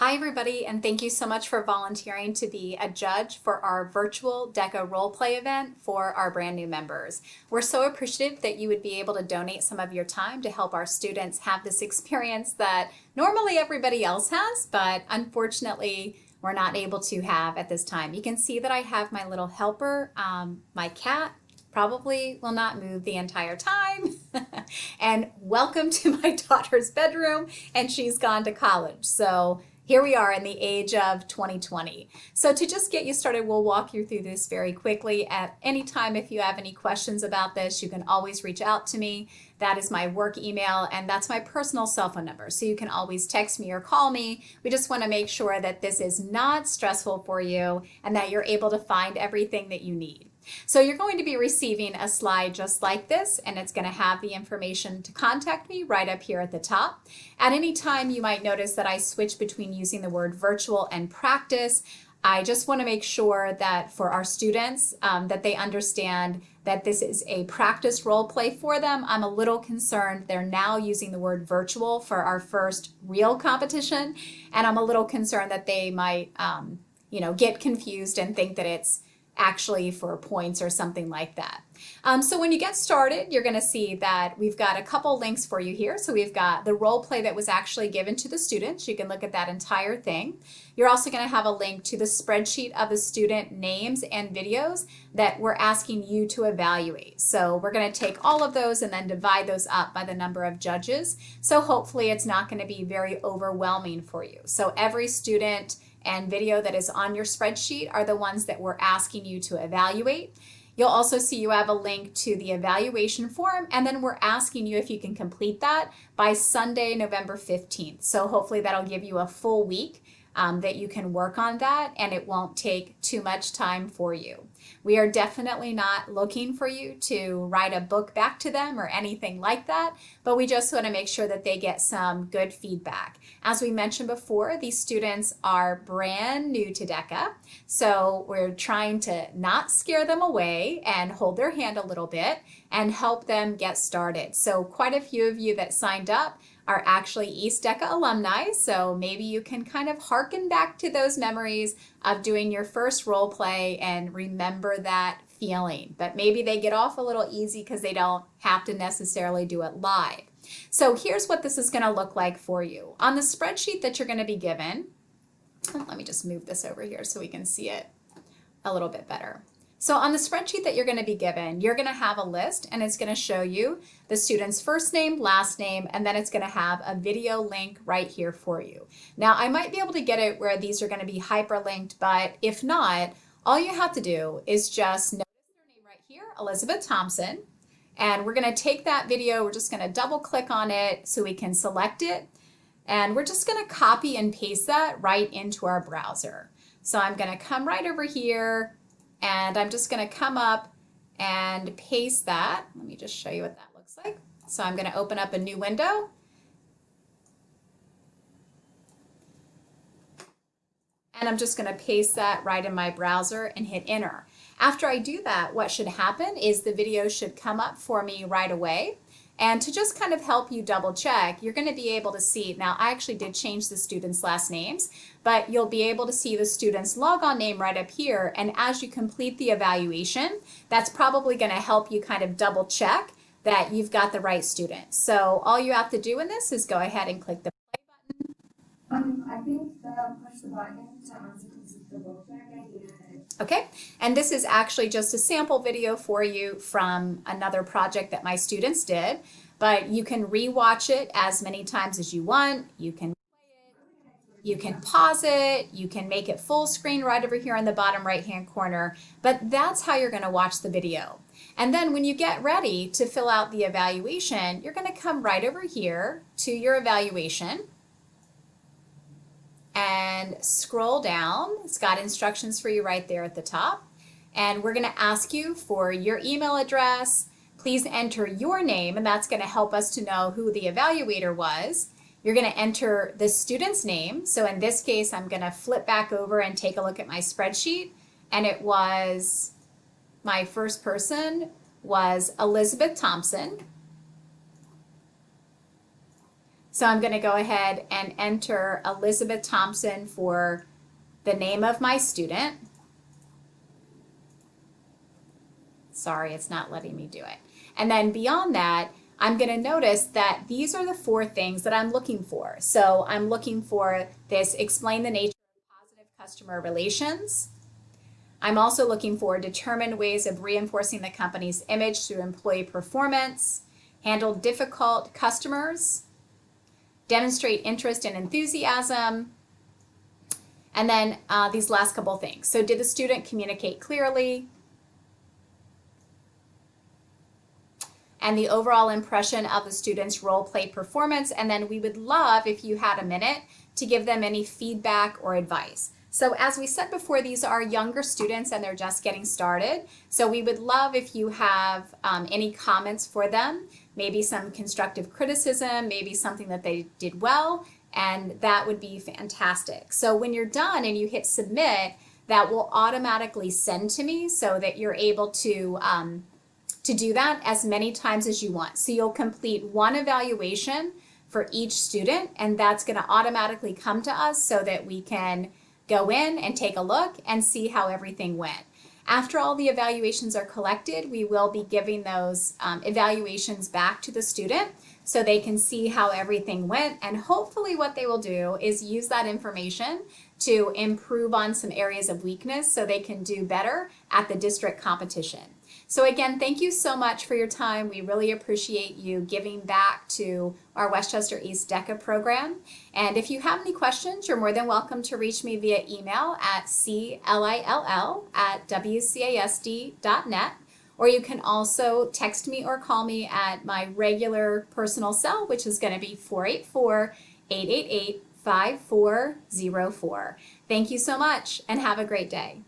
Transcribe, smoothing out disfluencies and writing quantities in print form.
Hi everybody, and thank you so much for volunteering to be a judge for our virtual DECA role play event for our brand new members. We're so appreciative that you would be able to donate some of your time to help our students have this experience that normally everybody else has, but unfortunately we're not able to have at this time. You can see that I have my little helper, my cat. Probably will not move the entire time. And welcome to my daughter's bedroom, and she's gone to college. So here we are in the age of 2020. So to just get you started, we'll walk you through this very quickly. At any time, if you have any questions about this, you can always reach out to me. That is my work email, and that's my personal cell phone number. So you can always text me or call me. We just want to make sure that this is not stressful for you and that you're able to find everything that you need. So you're going to be receiving a slide just like this, and it's going to have the information to contact me right up here at the top. At any time, you might notice that I switch between using the word virtual and practice. I just want to make sure that for our students that they understand that this is a practice role play for them. I'm a little concerned they're now using the word virtual for our first real competition, and I'm a little concerned that they might get confused and think that it's actually for points or something like that. So when you get started, you're going to see that we've got a couple links for you here. So we've got the role play that was actually given to the students. You can look at that entire thing. You're also going to have a link to the spreadsheet of the student names and videos that we're asking you to evaluate. So we're going to take all of those and then divide those up by the number of judges. So hopefully it's not going to be very overwhelming for you. So every student and video that is on your spreadsheet are the ones that we're asking you to evaluate. You'll also see you have a link to the evaluation form, and then we're asking you if you can complete that by Sunday, November 15th. So hopefully that'll give you a full week that you can work on that, and it won't take too much time for you. We are definitely not looking for you to write a book back to them or anything like that, but we just want to make sure that they get some good feedback. As we mentioned before, these students are brand new to DECA, so we're trying to not scare them away and hold their hand a little bit and help them get started. So quite a few of you that signed up are actually East DECA alumni, so maybe you can kind of harken back to those memories of doing your first role play and remember that feeling. But maybe they get off a little easy because they don't have to necessarily do it live. So here's what this is going to look like for you. On the spreadsheet that you're going to be given, let me just move this over here so we can see it a little bit better. So on the spreadsheet that you're going to be given, you're going to have a list, and it's going to show you the student's first name, last name, and then it's going to have a video link right here for you. Now, I might be able to get it where these are going to be hyperlinked, but if not, all you have to do is just notice their name right here, Elizabeth Thompson, and we're going to take that video, we're just going to double click on it so we can select it, and we're just going to copy and paste that right into our browser. So I'm going to come right over here, and I'm just going to come up and paste that. Let me just show you what that looks like. So I'm going to open up a new window. And I'm just going to paste that right in my browser and hit enter. After I do that, what should happen is the video should come up for me right away. And to just kind of help you double check, you're going to be able to see, now I actually did change the students' last names, but you'll be able to see the student's logon name right up here. And as you complete the evaluation, that's probably going to help you kind of double check that you've got the right student. So all you have to do in this is go ahead and click the play button. I think the push the button to answer the book check I did. Okay, and this is actually just a sample video for you from another project that my students did, but you can rewatch it as many times as you want. You can play it, you can pause it, you can make it full screen right over here in the bottom right hand corner, but that's how you're going to watch the video. And then when you get ready to fill out the evaluation, you're going to come right over here to your evaluation and scroll down. It's got instructions for you right there at the top. And we're going to ask you for your email address. Please enter your name, and that's going to help us to know who the evaluator was. You're going to enter the student's name. So in this case, I'm going to flip back over and take a look at my spreadsheet. And it was, my first person was Elizabeth Thompson. So I'm going to go ahead and enter Elizabeth Thompson for the name of my student. Sorry, it's not letting me do it. And then beyond that, I'm going to notice that these are the 4 things that I'm looking for. So I'm looking for this: explain the nature of positive customer relations. I'm also looking for determined ways of reinforcing the company's image through employee performance, handle difficult customers, demonstrate interest and enthusiasm, and then these last couple things. So did the student communicate clearly? And the overall impression of the student's role play performance. And then we would love, if you had a minute, to give them any feedback or advice. So as we said before, these are younger students and they're just getting started. So we would love if you have any comments for them, maybe some constructive criticism, maybe something that they did well, and that would be fantastic. So when you're done and you hit submit, that will automatically send to me so that you're able to do that as many times as you want. So you'll complete 1 evaluation for each student, and that's going to automatically come to us so that we can go in and take a look and see how everything went. After all the evaluations are collected, we will be giving those evaluations back to the student so they can see how everything went, and hopefully what they will do is use that information to improve on some areas of weakness so they can do better at the district competition. So again, thank you so much for your time. We really appreciate you giving back to our Westchester East DECA program. And if you have any questions, you're more than welcome to reach me via email at clill@wcasd.net. Or you can also text me or call me at my regular personal cell, which is going to be 484-888-5404. Thank you so much and have a great day.